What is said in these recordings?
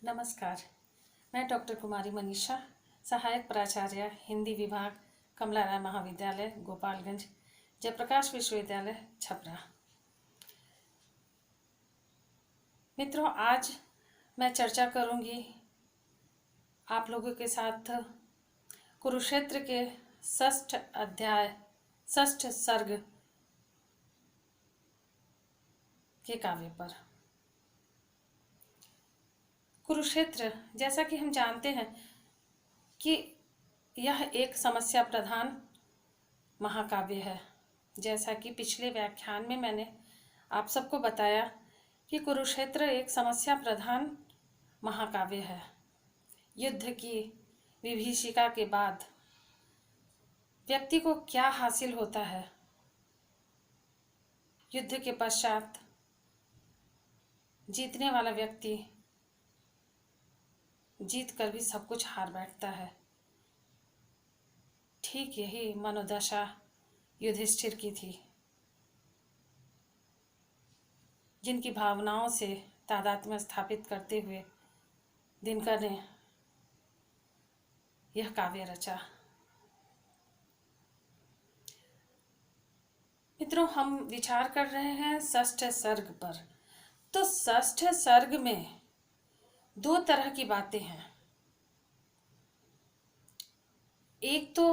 नमस्कार। मैं डॉक्टर कुमारी मनीषा, सहायक प्राचार्य हिंदी विभाग, कमला राय महाविद्यालय गोपालगंज, जयप्रकाश विश्वविद्यालय छपरा। मित्रों, आज मैं चर्चा करूंगी आप लोगों के साथ कुरुक्षेत्र के षष्ठ अध्याय, षष्ठ सर्ग के काव्य पर। कुरुक्षेत्र, जैसा कि हम जानते हैं कि यह एक समस्या प्रधान महाकाव्य है। जैसा कि पिछले व्याख्यान में मैंने आप सबको बताया कि कुरुक्षेत्र एक समस्या प्रधान महाकाव्य है। युद्ध की विभीषिका के बाद व्यक्ति को क्या हासिल होता है, युद्ध के पश्चात जीतने वाला व्यक्ति जीत कर भी सब कुछ हार बैठता है। ठीक यही मनोदशा युधिष्ठिर की थी, जिनकी भावनाओं से तादात्म्य स्थापित करते हुए दिनकर ने यह काव्य रचा। मित्रों, हम विचार कर रहे हैं षष्ठ सर्ग पर। तो षष्ठ सर्ग में दो तरह की बातें हैं। एक तो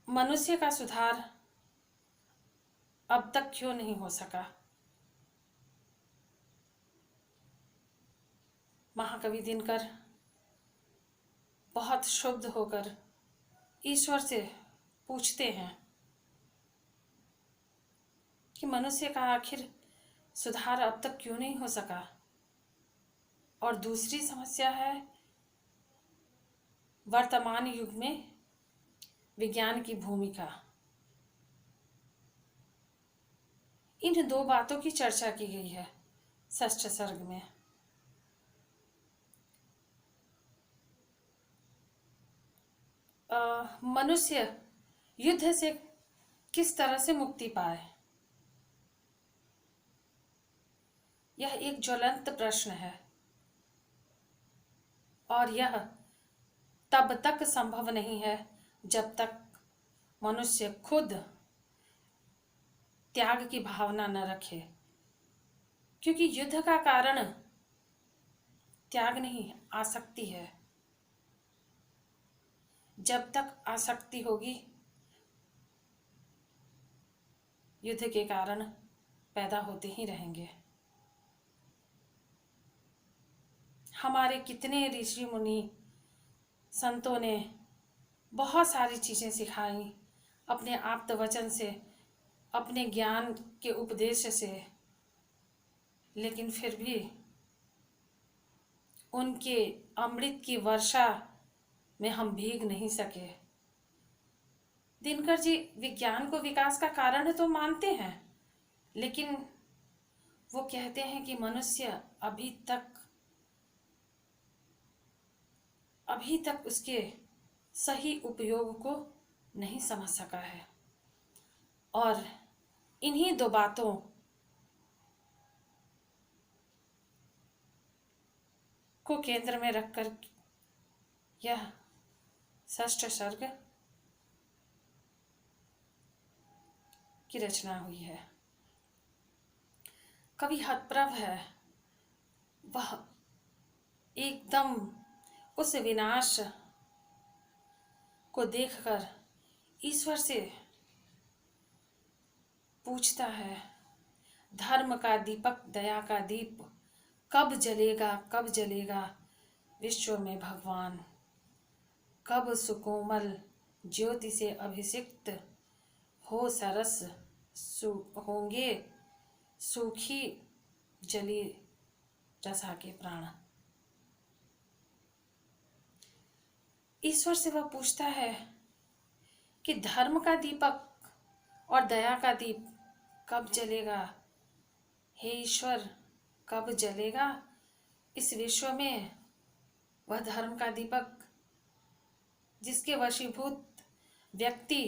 मनुष्य का सुधार अब तक क्यों नहीं हो सका। महाकवि दिनकर बहुत क्षुब्ध होकर ईश्वर से पूछते हैं कि मनुष्य का आखिर सुधार अब तक क्यों नहीं हो सका। और दूसरी समस्या है वर्तमान युग में विज्ञान की भूमिका। इन दो बातों की चर्चा की गई है षष्ठ सर्ग में। मनुष्य युद्ध से किस तरह से मुक्ति पाए, यह एक ज्वलंत प्रश्न है। और यह तब तक संभव नहीं है जब तक मनुष्य खुद त्याग की भावना न रखे, क्योंकि युद्ध का कारण त्याग नहीं, आसक्ति है। जब तक आसक्ति होगी, युद्ध के कारण पैदा होते ही रहेंगे। हमारे कितने ऋषि मुनि संतों ने बहुत सारी चीजें सिखाई अपने आप्त वचन से, अपने ज्ञान के उपदेश से, लेकिन फिर भी उनके अमृत की वर्षा में हम भीग नहीं सके। दिनकर जी विज्ञान को विकास का कारण तो मानते हैं, लेकिन वो कहते हैं कि मनुष्य अभी तक उसके सही उपयोग को नहीं समझ सका है। और इन्हीं दो बातों को केंद्र में रखकर यह षष्ठ सर्ग की रचना हुई है। कवि हतप्रभ है। वह एकदम उस विनाश को देखकर ईश्वर से पूछता है, धर्म का दीपक, दया का दीप कब जलेगा, कब जलेगा विश्व में भगवान। कब सुकोमल ज्योति से अभिषिक्त हो सरस होंगे सूखी जली रसा के प्राण। ईश्वर से वह पूछता है कि धर्म का दीपक और दया का दीप कब जलेगा। हे ईश्वर, कब जलेगा इस विश्व में वह धर्म का दीपक जिसके वशीभूत व्यक्ति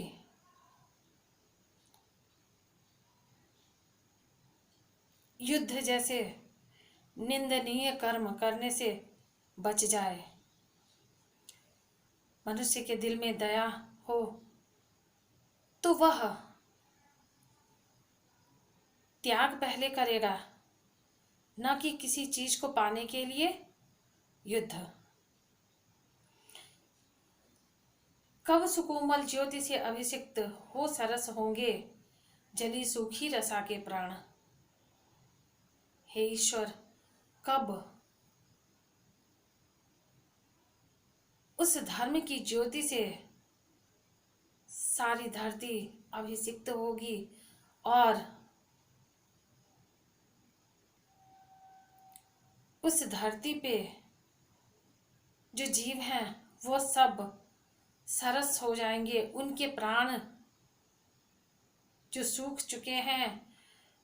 युद्ध जैसे निंदनीय कर्म करने से बच जाए। मनुष्य के दिल में दया हो तो वह त्याग पहले करेगा, न कि किसी चीज को पाने के लिए युद्ध। कब सुकोमल ज्योति से अभिषिक्त हो सरस होंगे जली सूखी रसा के प्राण। हे ईश्वर, कब उस धर्म की ज्योति से सारी धरती अभिषिक्त होगी और उस धरती पे जो जीव हैं वो सब सरस हो जाएंगे। उनके प्राण जो सूख चुके हैं,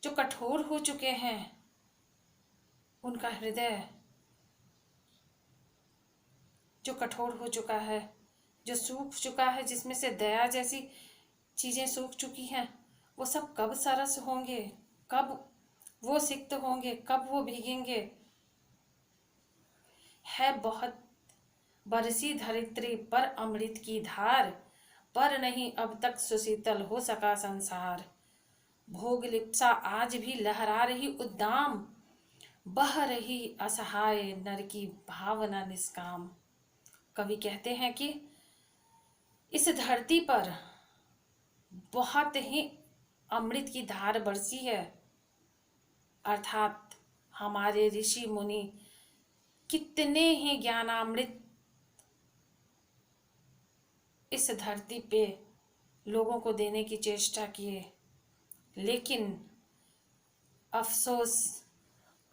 जो कठोर हो चुके हैं, उनका हृदय जो कठोर हो चुका है, जो सूख चुका है, जिसमें से दया जैसी चीजें सूख चुकी हैं, वो सब कब सरस होंगे, कब वो सिक्त होंगे, कब वो भीगेंगे। है बहुत बरसी धरित्री पर अमृत की धार, पर नहीं अब तक सुशीतल हो सका संसार। भोग लिप्सा आज भी लहरा रही उद्दाम, बह रही असहाय नर की भावना निष्काम। कवि कहते हैं कि इस धरती पर बहुत ही अमृत की धार बरसी है, अर्थात हमारे ऋषि मुनि कितने ही ज्ञानामृत इस धरती पे लोगों को देने की चेष्टा किए, लेकिन अफसोस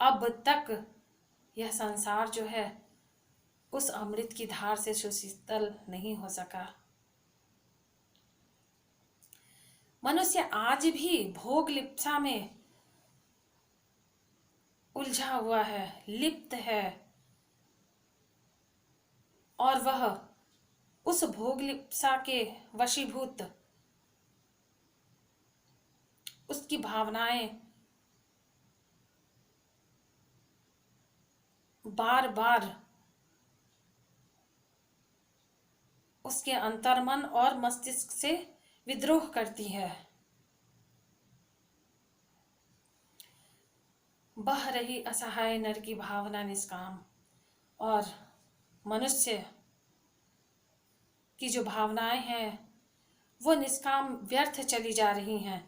अब तक यह संसार जो है उस अमृत की धार से सुशीतल नहीं हो सका। मनुष्य आज भी भोग लिप्सा में उलझा हुआ है, लिप्त है, और वह उस भोग लिप्सा के वशीभूत उसकी भावनाएं बार बार उसके अंतर्मन और मस्तिष्क से विद्रोह करती है। बह रही असहाय नर की भावना निष्काम, और मनुष्य की जो भावनाएं हैं वो निष्काम व्यर्थ चली जा रही हैं।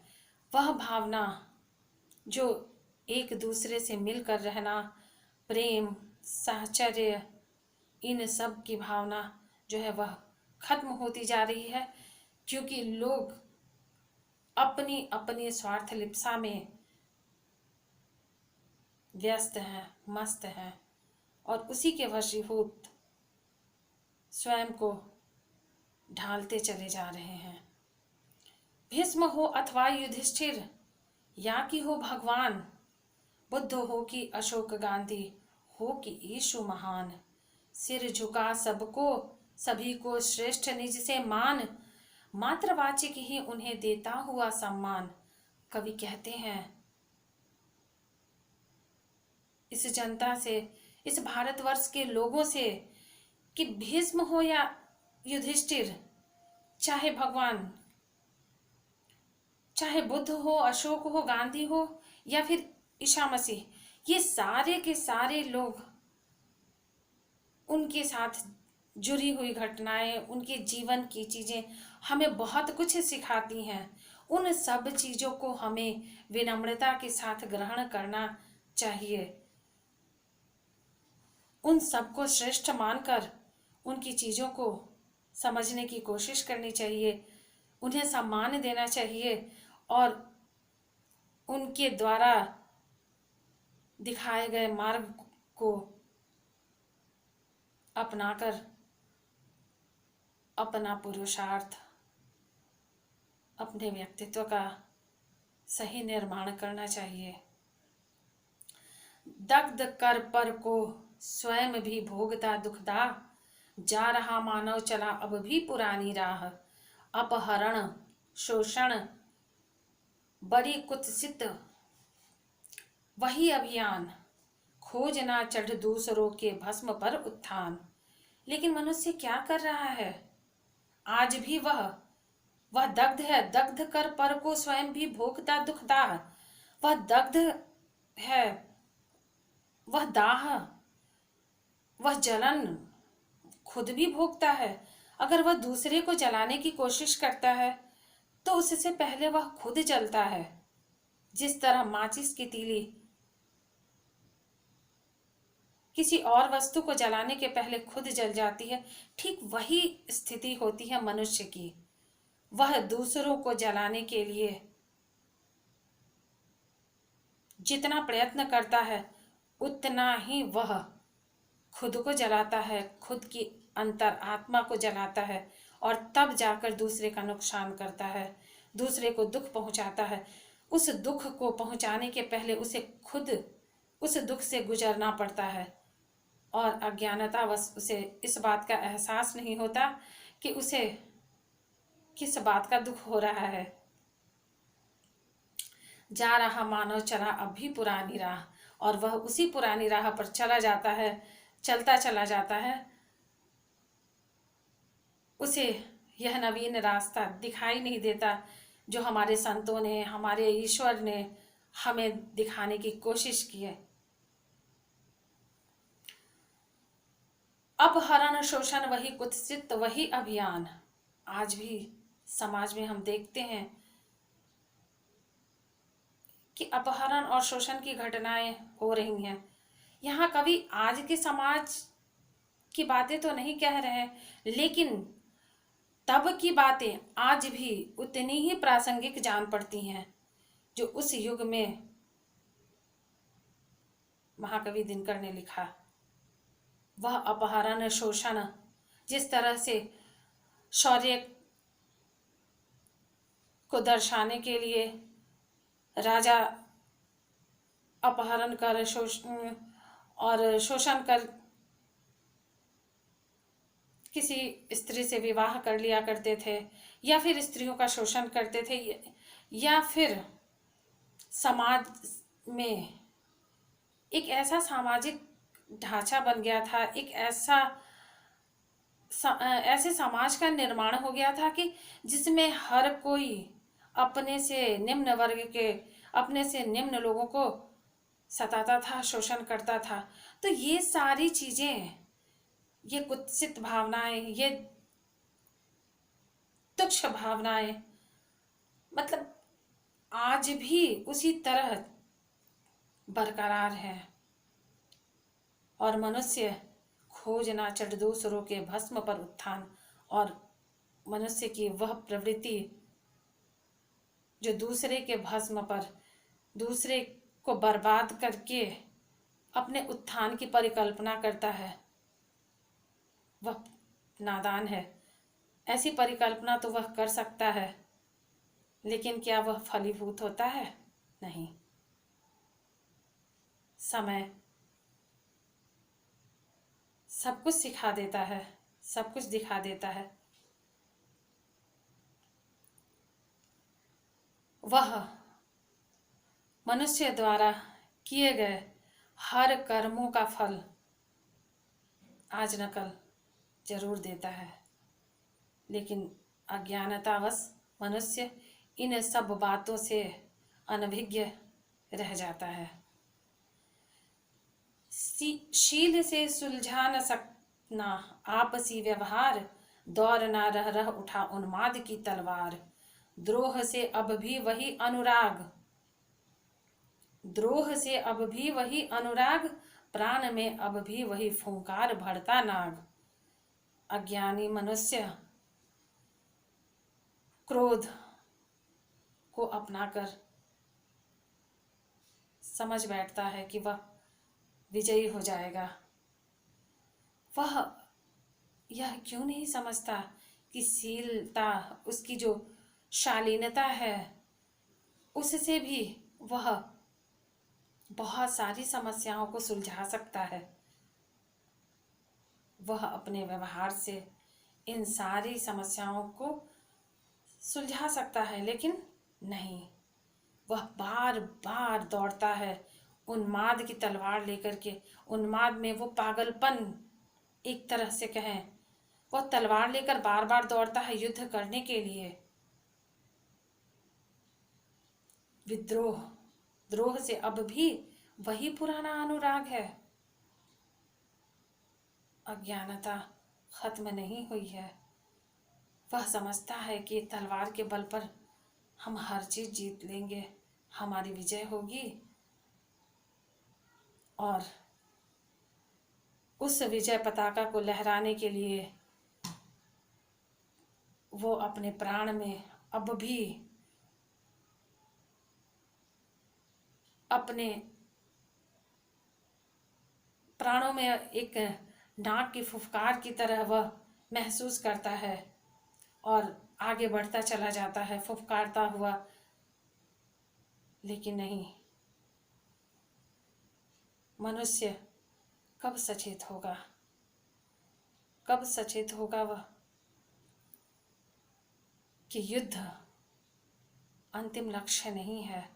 वह भावना जो एक दूसरे से मिलकर रहना, प्रेम, साहचर्य, इन सब की भावना जो है वह खत्म होती जा रही है, क्योंकि लोग अपनी अपनी स्वार्थ लिप्सा में व्यस्त हैं, मस्त हैं, और उसी के वशीभूत स्वयं को ढालते चले जा रहे हैं। भीष्म हो अथवा युधिष्ठिर, या कि हो भगवान, बुद्ध हो कि अशोक गांधी, हो कि यीशु महान, सिर झुका सबको सभी को श्रेष्ठ निज से मान, मात्रवाचिक ही उन्हें देता हुआ सम्मान। कवि कहते हैं इस जनता से, इस भारतवर्ष के लोगों से, कि भीष्म हो या युधिष्ठिर, चाहे भगवान, चाहे बुद्ध हो, अशोक हो, गांधी हो, या फिर ईसा मसीह, ये सारे के सारे लोग, उनके साथ जुड़ी हुई घटनाएं, उनके जीवन की चीजें हमें बहुत कुछ सिखाती हैं। उन सब चीजों को हमें विनम्रता के साथ ग्रहण करना चाहिए, उन सबको श्रेष्ठ मानकर उनकी चीजों को समझने की कोशिश करनी चाहिए, उन्हें सम्मान देना चाहिए, और उनके द्वारा दिखाए गए मार्ग को अपनाकर अपना पुरुषार्थ, अपने व्यक्तित्व का सही निर्माण करना चाहिए। दग्ध कर पर को स्वयं भी भोगता दुखदा, जा रहा मानव चला अब भी पुरानी राह, अपहरण शोषण बड़ी कुत्सित वही अभियान, खोज ना चढ़ दूसरों के भस्म पर उत्थान। लेकिन मनुष्य क्या कर रहा है? आज भी वह दग्ध है, दग्ध कर पर को स्वयं भी भोगता दुखदाह। वह दग्ध है, वह दाह, वह जलन खुद भी भोगता है। अगर वह दूसरे को जलाने की कोशिश करता है तो उससे पहले वह खुद जलता है। जिस तरह माचिस की तीली किसी और वस्तु को जलाने के पहले खुद जल जाती है, ठीक वही स्थिति होती है मनुष्य की। वह दूसरों को जलाने के लिए जितना प्रयत्न करता है उतना ही वह खुद को जलाता है, खुद की अंतर आत्मा को जलाता है, और तब जाकर दूसरे का नुकसान करता है, दूसरे को दुख पहुंचाता है। उस दुख को पहुंचाने के पहले उसे खुद उस दुख से गुजरना पड़ता है, और अज्ञानतावश उसे इस बात का एहसास नहीं होता कि उसे किस बात का दुख हो रहा है। जा रहा मानव चला अब भी पुरानी राह, और वह उसी पुरानी राह पर चला जाता है, चलता चला जाता है। उसे यह नवीन रास्ता दिखाई नहीं देता जो हमारे संतों ने, हमारे ईश्वर ने हमें दिखाने की कोशिश की है। अपहरण शोषण वही कुत्सित वही अभियान। आज भी समाज में हम देखते हैं कि अपहरण और शोषण की घटनाएं हो रही हैं। यहाँ कवि आज के समाज की बातें तो नहीं कह रहे हैं, लेकिन तब की बातें आज भी उतनी ही प्रासंगिक जान पड़ती हैं जो उस युग में महाकवि दिनकर ने लिखा। वह अपहरण शोषण जिस तरह से शौर्य को दर्शाने के लिए राजा अपहरण कर शोषण कर किसी स्त्री से विवाह कर लिया करते थे, या फिर स्त्रियों का शोषण करते थे, या फिर समाज में एक ऐसा सामाजिक ढांचा बन गया था, एक ऐसे समाज का निर्माण हो गया था कि जिसमें हर कोई अपने से निम्न वर्ग के, अपने से निम्न लोगों को सताता था, शोषण करता था। तो ये सारी चीजें, ये कुत्सित भावनाएं, ये तुच्छ भावनाएं, मतलब आज भी उसी तरह बरकरार है। और मनुष्य खोज ना चढ़ दूसरों के भस्म पर उत्थान, और मनुष्य की वह प्रवृत्ति जो दूसरे के भस्म पर, दूसरे को बर्बाद करके अपने उत्थान की परिकल्पना करता है, वह नादान है। ऐसी परिकल्पना तो वह कर सकता है, लेकिन क्या वह फलीभूत होता है? नहीं। समय सब कुछ सिखा देता है, सब कुछ दिखा देता है। वह मनुष्य द्वारा किए गए हर कर्मों का फल आज न कल जरूर देता है, लेकिन अज्ञानतावश मनुष्य इन सब बातों से अनभिज्ञ रह जाता है। शील से सुलझा न सकना आपसी व्यवहार, दौर ना रह रह उठा उन्माद की तलवार। द्रोह से अब भी वही अनुराग, द्रोह से अब भी वही अनुराग, प्राण में अब भी वही फूंकार भरता नाग। अज्ञानी मनुष्य क्रोध को अपनाकर समझ बैठता है कि वह विजयी हो जाएगा। वह यह क्यों नहीं समझता कि शीलता, उसकी जो शालीनता है, उससे भी वह बहुत सारी समस्याओं को सुलझा सकता है। वह अपने व्यवहार से इन सारी समस्याओं को सुलझा सकता है, लेकिन नहीं, वह बार बार दौड़ता है उन्माद की तलवार लेकर के, उन्माद में वो पागलपन, एक तरह से कहें, वो तलवार लेकर बार बार दौड़ता है युद्ध करने के लिए। विद्रोह, द्रोह से अब भी वही पुराना अनुराग है। अज्ञानता खत्म नहीं हुई है। वह समझता है कि तलवार के बल पर हम हर चीज जीत लेंगे, हमारी विजय होगी, और उस विजय पताका को लहराने के लिए वो अपने प्राण में अब भी अपने प्राणों में एक नाक की फुफकार की तरह वह महसूस करता है और आगे बढ़ता चला जाता है फुफकारता हुआ। लेकिन नहीं, मनुष्य कब सचेत होगा, कब सचेत होगा वह कि युद्ध अंतिम लक्ष्य नहीं है,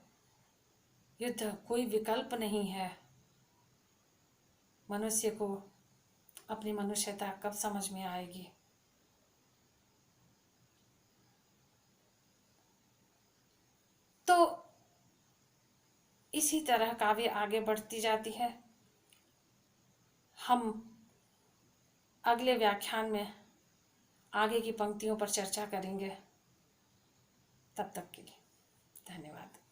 युद्ध कोई विकल्प नहीं है। मनुष्य को अपनी मनुष्यता कब समझ में आएगी। तो इसी तरह काव्य आगे बढ़ती जाती है। हम अगले व्याख्यान में आगे की पंक्तियों पर चर्चा करेंगे। तब तक के लिए धन्यवाद।